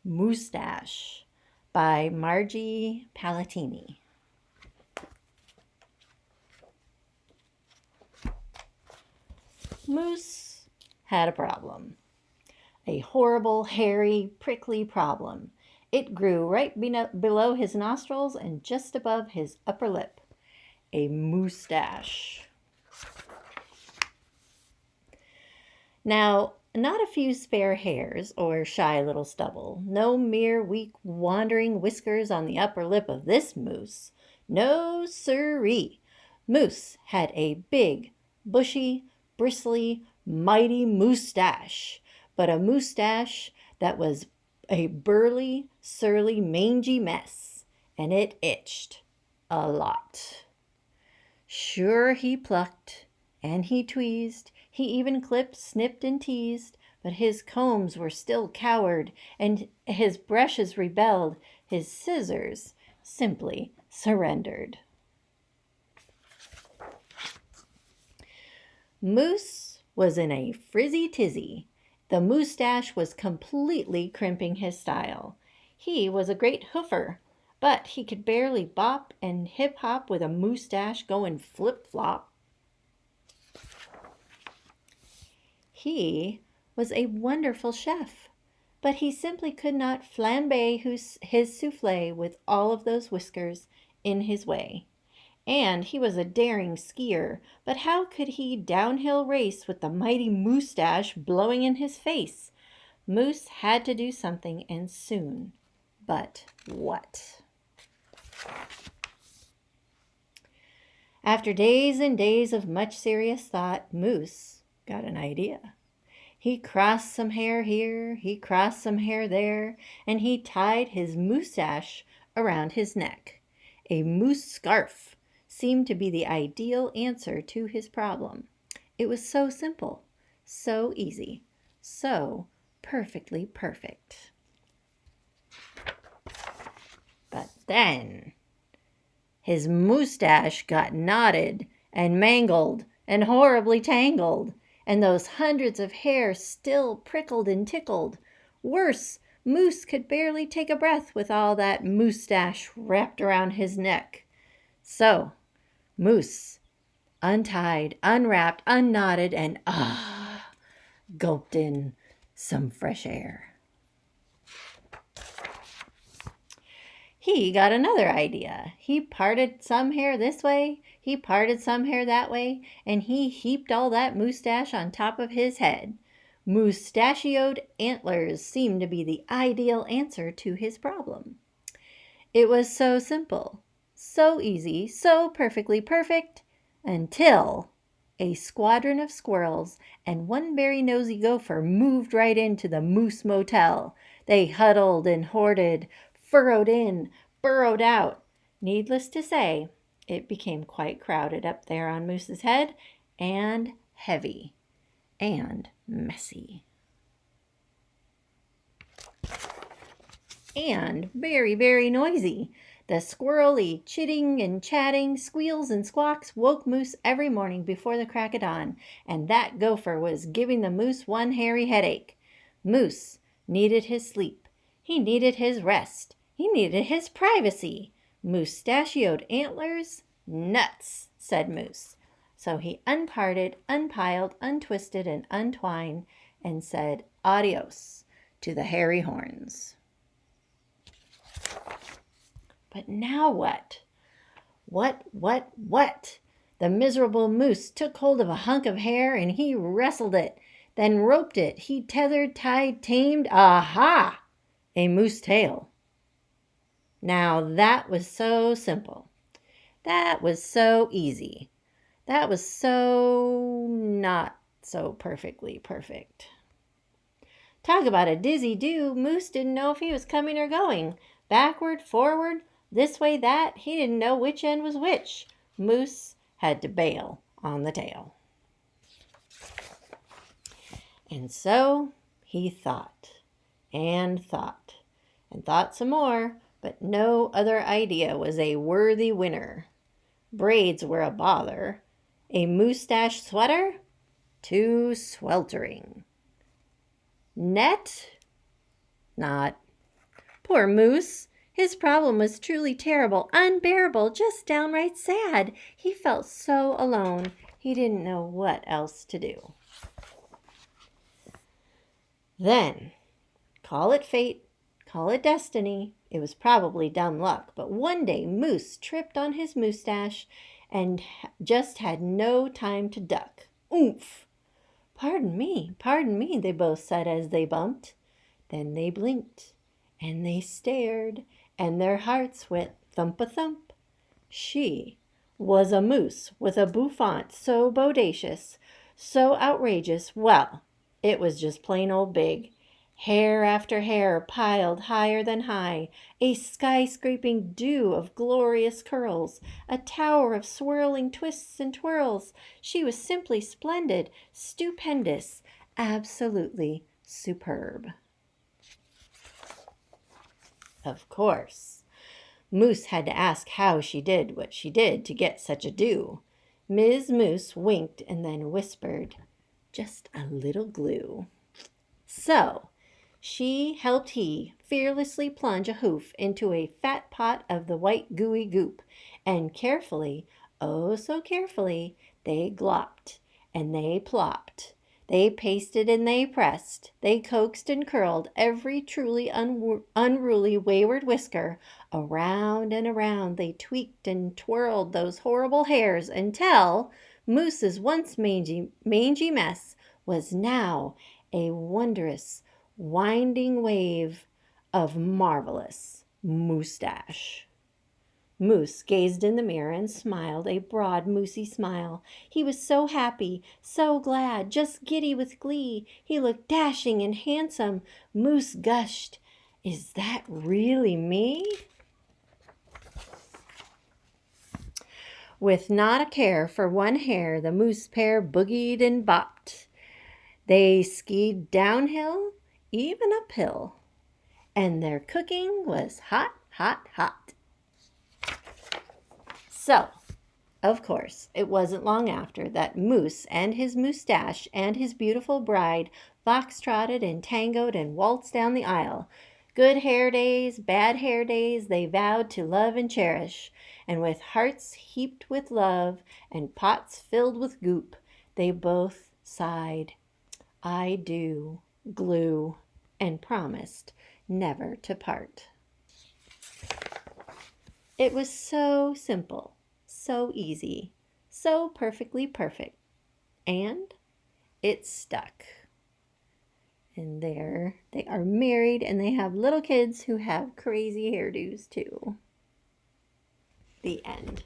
Moosetache by Margie Palatini. Moose had a problem. A horrible, hairy, prickly problem. It grew right below his nostrils and just above his upper lip. A moustache. Now, not a few spare hairs or shy little stubble. No mere weak wandering whiskers on the upper lip of this moose. No siree. Moose had a big, bushy, bristly, mighty moustache, but a moustache that was a burly, surly, mangy mess, and it itched a lot. Sure, he plucked, and he tweezed, he even clipped, snipped, and teased, but his combs were still coward, and his brushes rebelled, his scissors simply surrendered. Moose was in a frizzy tizzy. The moustache was completely crimping his style. He was a great hoofer, but he could barely bop and hip-hop with a moustache going flip-flop. He was a wonderful chef, but he simply could not flambe his souffle with all of those whiskers in his way. And he was a daring skier, but how could he downhill race with the mighty moustache blowing in his face? Moose had to do something, and soon. But what? After days and days of much serious thought, Moose got an idea. He crossed some hair here, he crossed some hair there, and he tied his moustache around his neck. A moose scarf seemed to be the ideal answer to his problem. It was so simple, so easy, so perfectly perfect. But then his moustache got knotted and mangled and horribly tangled, and those hundreds of hairs still prickled and tickled. Worse, Moose could barely take a breath with all that moustache wrapped around his neck. So, Moose untied, unwrapped, unknotted, and gulped in some fresh air. He got another idea. He parted some hair this way, he parted some hair that way, and he heaped all that moustache on top of his head. Moustachioed antlers seemed to be the ideal answer to his problem. It was so simple, so easy, so perfectly perfect, until a squadron of squirrels and one very nosy gopher moved right into the Moose Motel. They huddled and hoarded, furrowed in, burrowed out. Needless to say, it became quite crowded up there on Moose's head, and heavy, and messy, and very, very noisy. The squirrely chitting and chatting, squeals and squawks woke Moose every morning before the crack of dawn, and that gopher was giving the moose one hairy headache. Moose needed his sleep. He needed his rest. He needed his privacy. Moustachioed antlers? Nuts, said Moose. So he unparted, unpiled, untwisted, and untwined, and said adios to the hairy horns. But now what? What? The miserable moose took hold of a hunk of hair, and he wrestled it, then roped it. He tethered, tied, tamed. Aha! A moose tail. Now that was so simple. That was so easy. That was so not so perfectly perfect. Talk about a dizzy do. Moose didn't know if he was coming or going. Backward, forward, this way, that. He didn't know which end was which. Moose had to bail on the tail. And so he thought and thought and thought some more, but no other idea was a worthy winner. Braids were a bother. A moustache sweater? Too sweltering. Net? Not Poor Moose! His problem was truly terrible, unbearable, just downright sad. He felt so alone. He didn't know what else to do. Then, call it fate, call it destiny. It was probably dumb luck, but one day Moose tripped on his Moosetache and just had no time to duck. Oomph! Pardon me, they both said as they bumped. Then they blinked, and they stared, and their hearts went thump-a-thump. She was a moose with a bouffant so bodacious, so outrageous, well, it was just plain old big. Hair after hair piled higher than high, a skyscraping dew of glorious curls, a tower of swirling twists and twirls. She was simply splendid, stupendous, absolutely superb. Of course, Moose had to ask how she did what she did to get such a do. Ms. Moose winked and then whispered, "Just a little glue." So, she helped he fearlessly plunge a hoof into a fat pot of the white gooey goop, and carefully, oh so carefully, they glopped, and they plopped. They pasted and they pressed, they coaxed and curled every truly unruly wayward whisker. Around and around they tweaked and twirled those horrible hairs until Moose's once mangy mess was now a wondrous, winding wave of marvelous Moosetache. Moose gazed in the mirror and smiled a broad, moosey smile. He was so happy, so glad, just giddy with glee. He looked dashing and handsome. Moose gushed, "Is that really me?" With not a care for one hair, the moose pair boogied and bopped. They skied downhill, even uphill, and their cooking was hot, hot, hot. So, of course, it wasn't long after that Moose and his Moosetache and his beautiful bride fox-trotted and tangoed and waltzed down the aisle. Good hair days, bad hair days, they vowed to love and cherish. And with hearts heaped with love and pots filled with goop, they both sighed, "I do," glue, and promised never to part. It was so simple, so easy, so perfectly perfect, and it stuck. And there they are married, and they have little kids who have crazy hairdos too. The end.